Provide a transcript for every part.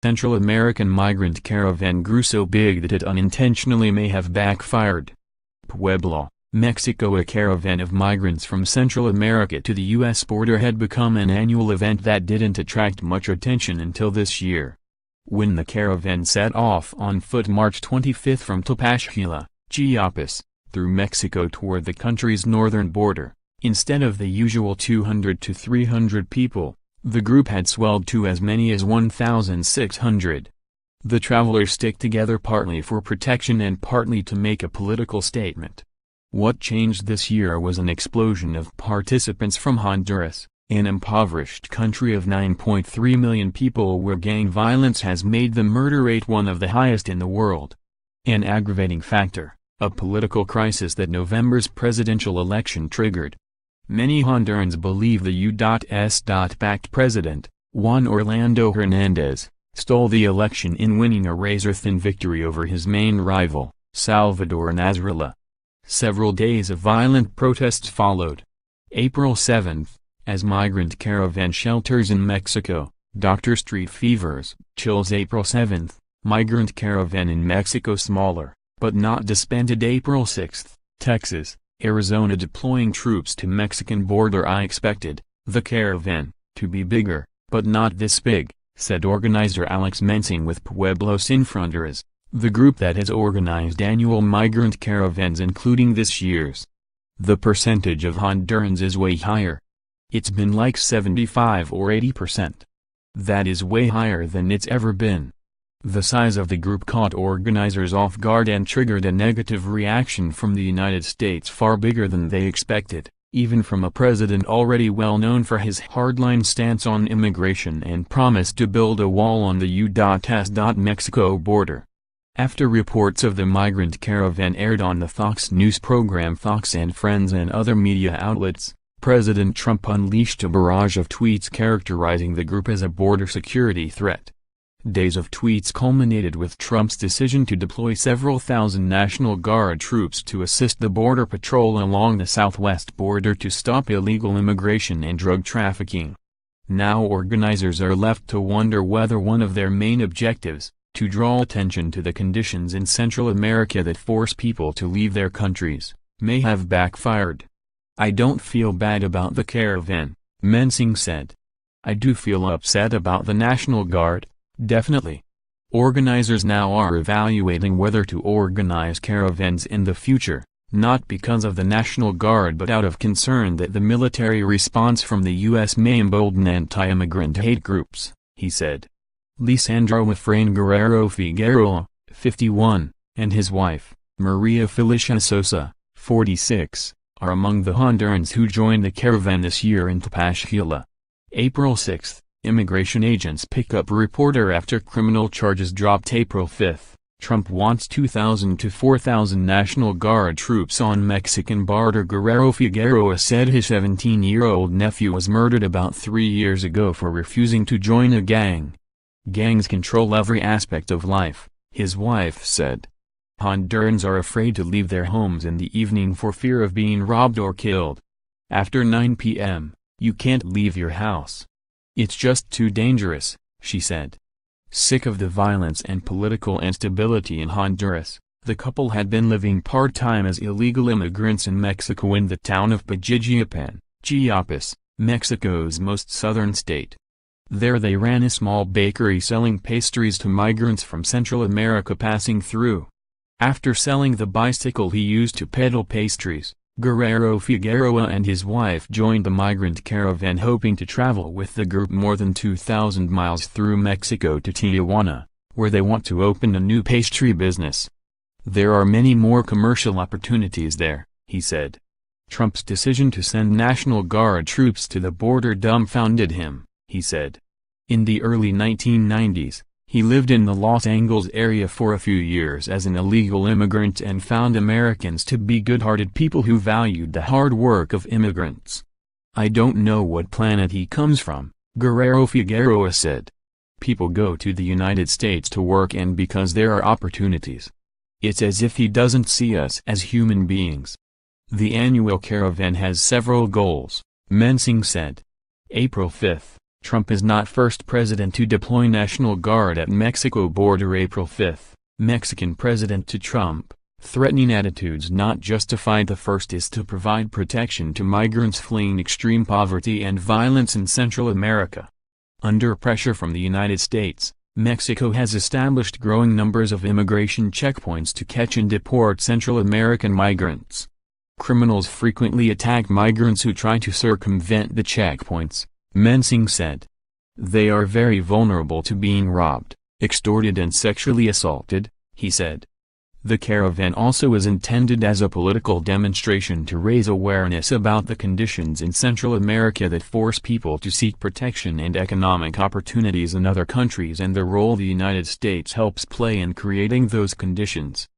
Central American migrant caravan grew so big that it unintentionally may have backfired. Puebla, Mexico. A caravan of migrants from Central America to the U.S. border had become an annual event that didn't attract much attention until this year. When the caravan set off on foot March 25 from Tapachula, Chiapas, through Mexico toward the country's northern border, instead of the usual 200 to 300 people, the group had swelled to as many as 1,600. The travelers stick together partly for protection and partly to make a political statement. What changed this year was an explosion of participants from Honduras, an impoverished country of 9.3 million people where gang violence has made the murder rate one of the highest in the world. An aggravating factor, a political crisis that November's presidential election triggered. Many Hondurans believe the U.S.-backed president, Juan Orlando Hernandez, stole the election in winning a razor-thin victory over his main rival, Salvador Nasrallah. Several days of violent protests followed. April 7, as migrant caravan shelters in Mexico, Dr. Street fevers, chills. April 7, migrant caravan in Mexico smaller, but not disbanded. April 6, Texas, Arizona deploying troops to Mexican border. I expected the caravan to be bigger, but not this big, said organizer Alex Mensing with Pueblos in Honduras, the group that has organized annual migrant caravans including this year's. The percentage of Hondurans is way higher. It's been like 75 or 80%. That is way higher than it's ever been. The size of the group caught organizers off guard and triggered a negative reaction from the United States far bigger than they expected, even from a president already well known for his hardline stance on immigration and promise to build a wall on the U.S.-Mexico border. After reports of the migrant caravan aired on the Fox News program Fox and Friends and other media outlets, President Trump unleashed a barrage of tweets characterizing the group as a border security threat. Days of tweets culminated with Trump's decision to deploy several thousand National Guard troops to assist the Border Patrol along the southwest border to stop illegal immigration and drug trafficking. Now organizers are left to wonder whether one of their main objectives, to draw attention to the conditions in Central America that force people to leave their countries, may have backfired. I don't feel bad about the caravan, Mensing said. I do feel upset about the National Guard. Definitely. Organizers now are evaluating whether to organize caravans in the future, not because of the National Guard but out of concern that the military response from the U.S. may embolden anti-immigrant hate groups, he said. Lisandro Efrain Guerrero Figueroa, 51, and his wife, Maria Felicia Sosa, 46, are among the Hondurans who joined the caravan this year in Tapachula. April 6. Immigration agents pick up reporter after criminal charges dropped. April 5, Trump wants 2,000 to 4,000 National Guard troops on Mexican border. Guerrero Figueroa said his 17-year-old nephew was murdered about 3 years ago for refusing to join a gang. Gangs control every aspect of life, his wife said. Hondurans are afraid to leave their homes in the evening for fear of being robbed or killed. After 9 p.m., you can't leave your house. It's just too dangerous, she said. Sick of the violence and political instability in Honduras, the couple had been living part-time as illegal immigrants in Mexico in the town of Pajijiapan, Chiapas, Mexico's most southern state. There they ran a small bakery selling pastries to migrants from Central America passing through. After selling the bicycle he used to peddle pastries, Guerrero Figueroa and his wife joined the migrant caravan hoping to travel with the group more than 2,000 miles through Mexico to Tijuana, where they want to open a new pastry business. There are many more commercial opportunities there, he said. Trump's decision to send National Guard troops to the border dumbfounded him, he said. In the early 1990s, he lived in the Los Angeles area for a few years as an illegal immigrant and found Americans to be good-hearted people who valued the hard work of immigrants. I don't know what planet he comes from, Guerrero Figueroa said. People go to the United States to work and because there are opportunities. It's as if he doesn't see us as human beings. The annual caravan has several goals, Mensing said. April 5, Trump is not first president to deploy National Guard at Mexico border. April 5, Mexican president to Trump, threatening attitudes not justified. The first is to provide protection to migrants fleeing extreme poverty and violence in Central America. Under pressure from the United States, Mexico has established growing numbers of immigration checkpoints to catch and deport Central American migrants. Criminals frequently attack migrants who try to circumvent the checkpoints, Mensing said. They are very vulnerable to being robbed, extorted and sexually assaulted, he said. The caravan also is intended as a political demonstration to raise awareness about the conditions in Central America that force people to seek protection and economic opportunities in other countries and the role the United States helps play in creating those conditions.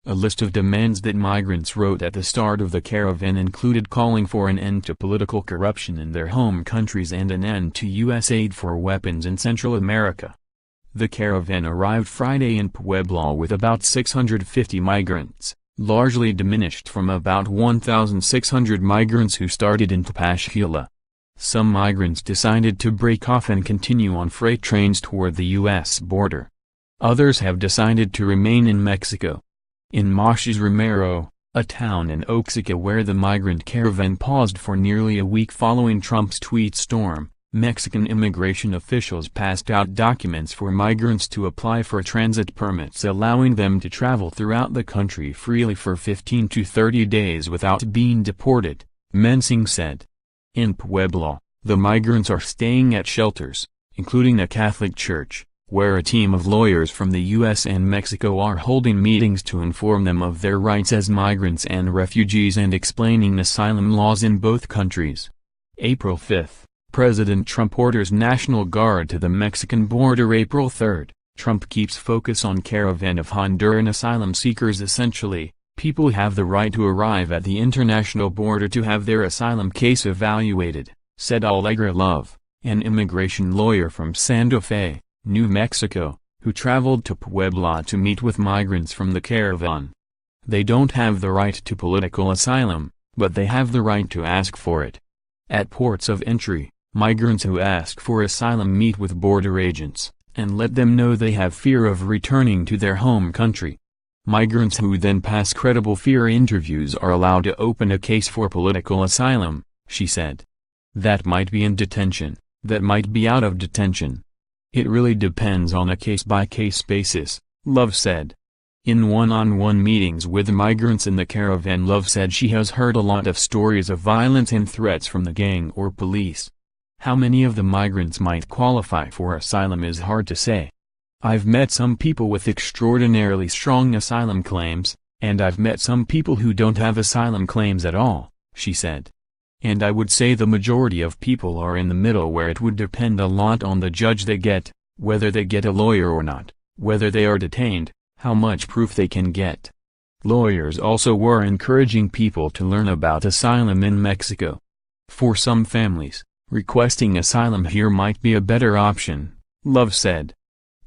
A list of demands that migrants wrote at the start of the caravan included calling for an end to political corruption in their home countries and an end to U.S. aid for weapons in Central America. The caravan arrived Friday in Puebla with about 650 migrants, largely diminished from about 1,600 migrants who started in Tapachula. Some migrants decided to break off and continue on freight trains toward the U.S. border. Others have decided to remain in Mexico. In Mochis Romero, a town in Oaxaca where the migrant caravan paused for nearly a week following Trump's tweet storm, Mexican immigration officials passed out documents for migrants to apply for transit permits allowing them to travel throughout the country freely for 15 to 30 days without being deported, Mensing said. In Puebla, the migrants are staying at shelters, including a Catholic church, where a team of lawyers from the U.S. and Mexico are holding meetings to inform them of their rights as migrants and refugees and explaining asylum laws in both countries. April 5, President Trump orders National Guard to the Mexican border. April 3, Trump keeps focus on caravan of Honduran asylum seekers. Essentially, people have the right to arrive at the international border to have their asylum case evaluated, said Allegra Love, an immigration lawyer from Santa Fe, New Mexico, who traveled to Puebla to meet with migrants from the caravan. They don't have the right to political asylum, but they have the right to ask for it. At ports of entry, migrants who ask for asylum meet with border agents, and let them know they have fear of returning to their home country. Migrants who then pass credible fear interviews are allowed to open a case for political asylum, she said. That might be in detention, that might be out of detention. It really depends on a case-by-case basis, Love said. In one-on-one meetings with migrants in the caravan, Love said she has heard a lot of stories of violence and threats from the gang or police. How many of the migrants might qualify for asylum is hard to say. I've met some people with extraordinarily strong asylum claims, and I've met some people who don't have asylum claims at all, she said. And I would say the majority of people are in the middle, where it would depend a lot on the judge they get, whether they get a lawyer or not, whether they are detained, how much proof they can get. Lawyers also were encouraging people to learn about asylum in Mexico. For some families, requesting asylum here might be a better option, Love said.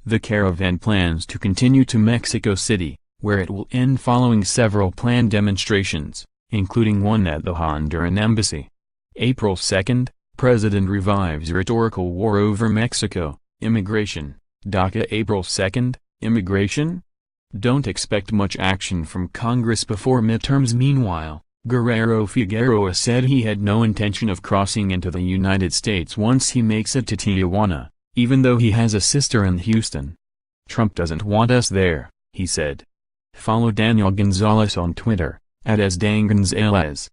The caravan plans to continue to Mexico City, where it will end following several planned demonstrations, including one at the Honduran embassy. April 2, President revives rhetorical war over Mexico, immigration, DACA. April 2, immigration? Don't expect much action from Congress before midterms. Meanwhile, Guerrero Figueroa said he had no intention of crossing into the United States once he makes it to Tijuana, even though he has a sister in Houston. Trump doesn't want us there, he said. Follow Daniel Gonzalez on Twitter, @SDanGonzalez.